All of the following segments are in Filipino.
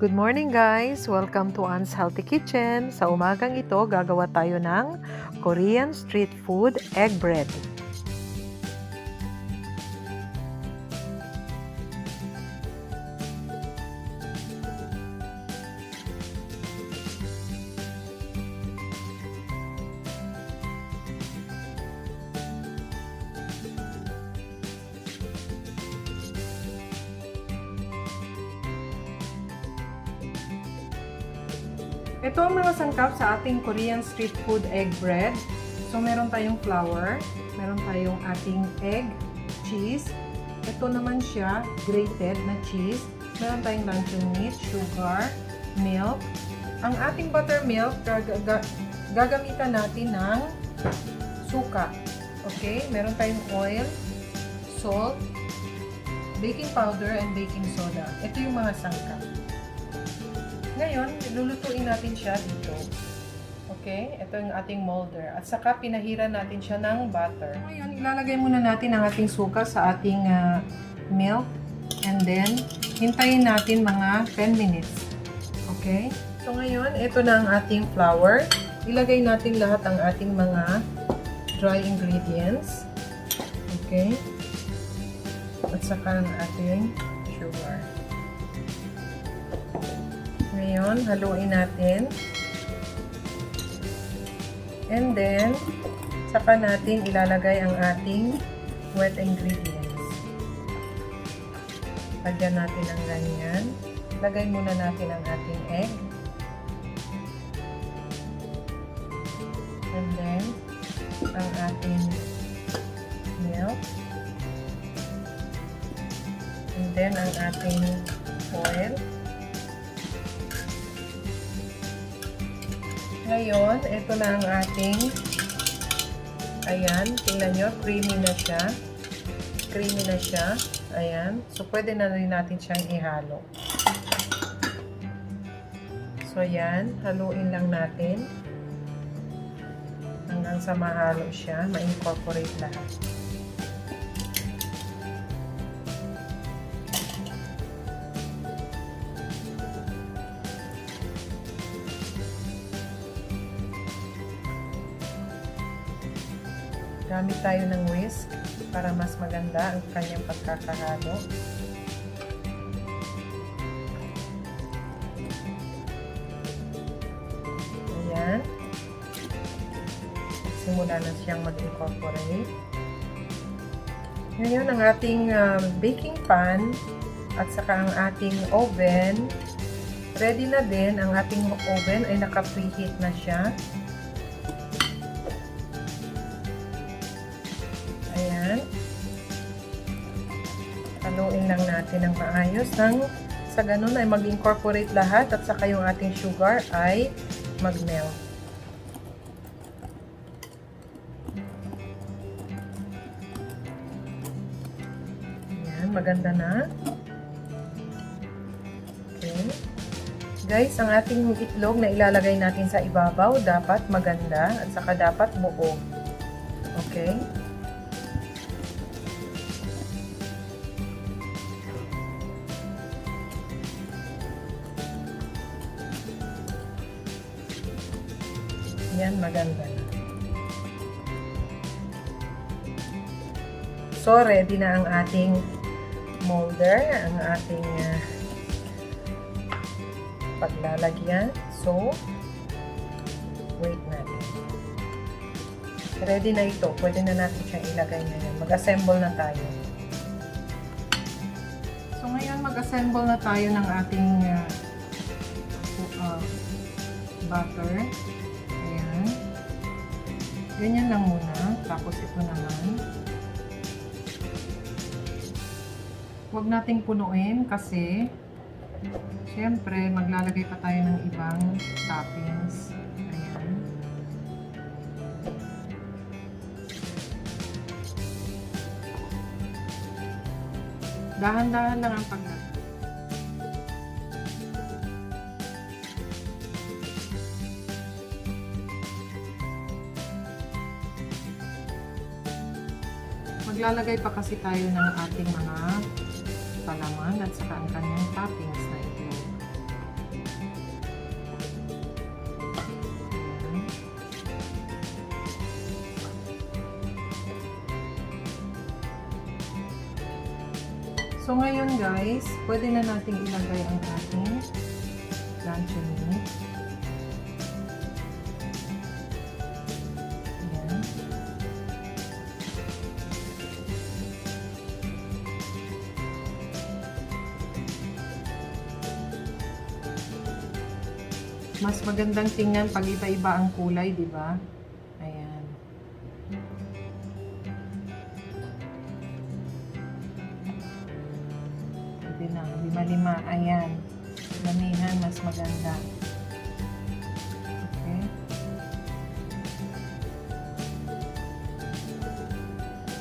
Good morning guys! Welcome to Anne's Healthy Kitchen. Sa umagang ito, gagawa tayo ng Korean street food egg bread. Ito ang mga sangkap sa ating Korean street food egg bread. So, meron tayong flour, meron tayong ating egg, cheese. Ito naman siya, grated na cheese. Meron tayong luncheon meat, sugar, milk. Ang ating buttermilk, gagamitan natin ng suka. Okay? Meron tayong oil, salt, baking powder, and baking soda. Ito yung mga sangkap. Ngayon, lulutuin natin siya dito. Okay? Ito yung ating molder. At saka, pinahiran natin siya ng butter. Ngayon, ilalagay muna natin ang ating suka sa ating milk. And then, hintayin natin mga 10 minutes. Okay? So, ngayon, ito na ang ating flour. Ilagay natin lahat ang ating mga dry ingredients. Okay? At saka ang ating sugar. Ngayon, haluin natin. And then, saka natin ilalagay ang ating wet ingredients. Lagyan natin ang ganyan. Lagay muna natin ang ating egg. And then, ang ating milk. And then, ang ating oil. Ngayon, ito na ang ating, ayan, tingnan nyo, creamy na siya. Creamy na siya. Ayan. So, pwede na rin natin siyang ihalo. So, ayan, haluin lang natin. Hanggang sa mahalo siya, ma-incorporate lahat. Gamit tayo ng whisk para mas maganda ang kanyang pagkakahalo. Ayan. Simula na siyang mag-incorporate. Ngayon ang ating baking pan at saka ang ating oven. Ready na din. Ang ating oven ay naka-preheat na siya. Ayan. Haluin lang natin ng maayos. Sa ganun ay mag-incorporate lahat at saka yung ating sugar ay mag-melt. Ayan, maganda na. Okay. Guys, ang ating itlog na ilalagay natin sa ibabaw dapat maganda at saka dapat buo. Okay? Yan, maganda na. So, ready na ang ating molder, ang ating paglalagyan. So, wait natin. Ready na ito. Pwede na natin siyang ilagay ngayon. Mag-assemble na tayo. So, ngayon mag-assemble na tayo ng ating butter. Ganyan lang muna. Tapos ito naman. Huwag nating punuin kasi syempre maglalagay pa tayo ng ibang toppings. Ayan. Dahan-dahan lang ang paglagay. Maglalagay pa kasi tayo ng ating mga palaman at saka ang kanyang toppings na itlog. So ngayon guys, pwede na nating ilagay ang ating luncheon meat. Ayan. Mas magandang tingnan pag iba-iba ang kulay, di ba? Ayan. Pwede na, lima-lima. Ayan. Lamihan, mas maganda. Okay.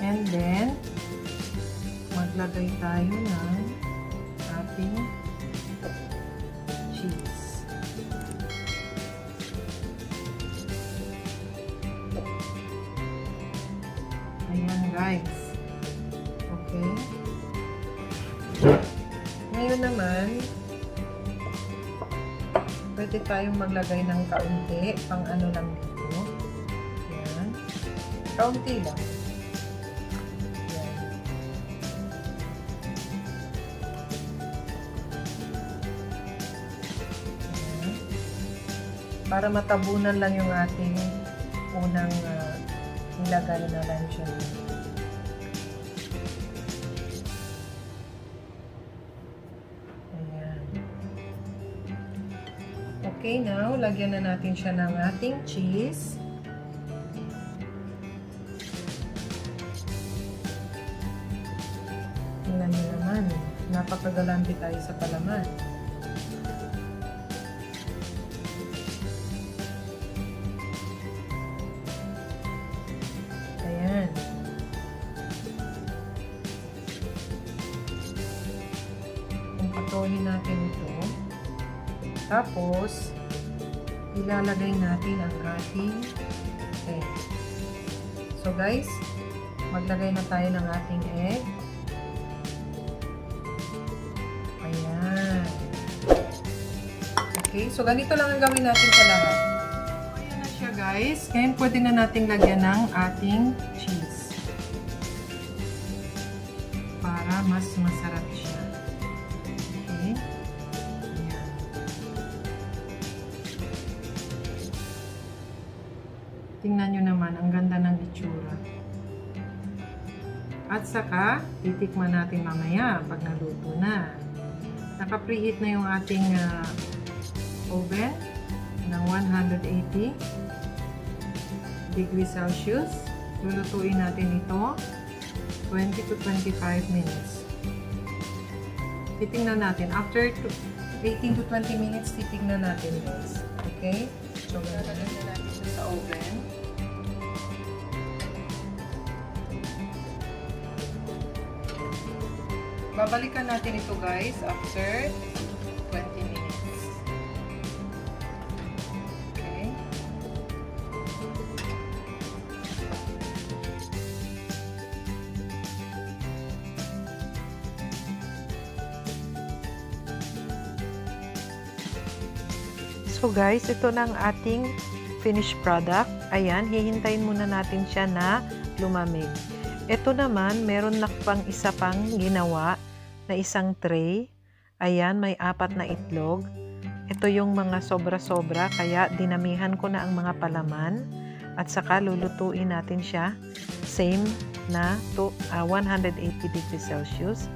And then, maglagay tayo ng ating cheese. Ayan guys. Okay. Ngayon naman, pwede tayong maglagay ng kaunti, pang ano lang dito. Ayan. Kaunti lang. Ayan. Ayan. Para matabunan lang yung ating unang nilagay na luncheon. Ayan. Okay, now, lagyan na natin siya ng ating cheese. Tingnan nyo naman, napakagalante tayo sa palaman. Ayan. Kumpatohin natin ito. Tapos, ilalagay natin ang ating egg. So guys, maglagay na tayo ng ating egg. Ayan. Okay, so ganito lang ang gawin natin sa lahat. So, ayan na siya guys. Ngayon pwede na natin lagyan ng ating cheese. Para mas masarap siya. Okay. Ayan. Tingnan nyo naman, ang ganda ng itsura. At saka, titikman natin mamaya pag naluto na. Naka-preheat na yung ating oven ng 180 degrees Celsius. Lulutuin natin ito 20 to 25 minutes. Titingnan natin. After 18 to 20 minutes, titingnan natin guys. Okay? So, lalagyan na natin ito sa oven. Babalikan natin ito guys after 20 minutes. Okay. So guys, ito na ang ating finished product. Ayan, hihintayin muna natin siya na lumamig. Ito naman, meron na pang isa pang ginawa na isang tray. Ayan, may 4 na itlog. Ito yung mga sobra-sobra, kaya dinamihan ko na ang mga palaman. At saka lulutuin natin siya. Same na to 180 degrees Celsius.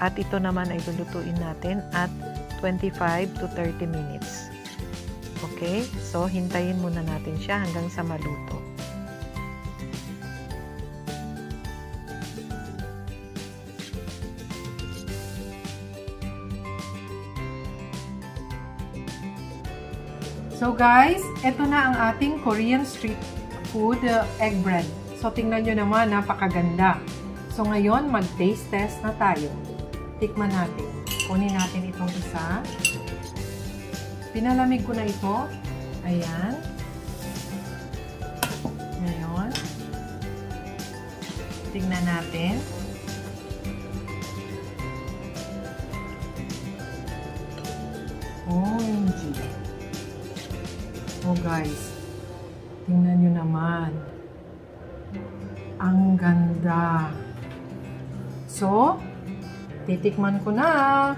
At ito naman ay lulutuin natin at 25 to 30 minutes. Okay? So, hintayin muna natin siya hanggang sa maluto. So guys, ito na ang ating Korean street food egg bread. So tingnan nyo naman, napakaganda. So ngayon, mag-taste test na tayo. Tikman natin. Kunin natin itong isa. Pinalamig ko na ito. Ayan. Ngayon, tingnan natin. OMG. Oh guys, tingnan nyo naman. Ang ganda. So, Titikman ko na.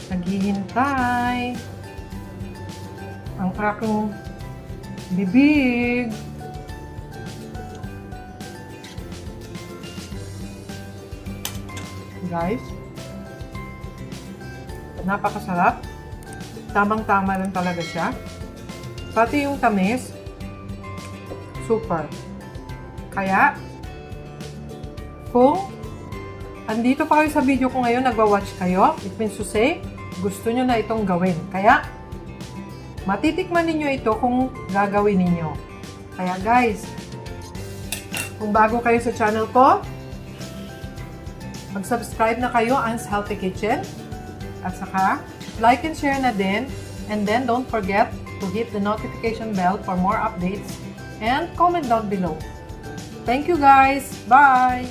Naghihintay. Ang aking bibig. Guys, napakasarap. Tamang-tama lang talaga siya. Pati yung tamis, super. Kaya, kung andito pa kayo sa video ko ngayon, nagwa-watch kayo, it means to say, gusto nyo na itong gawin. Kaya, matitikman ninyo ito kung gagawin ninyo. Kaya guys, kung bago kayo sa channel ko, mag-subscribe na kayo, Anne's Healthy Kitchen. At saka, like and share na din. And then, don't forget to hit the notification bell for more updates. And comment down below. Thank you guys! Bye!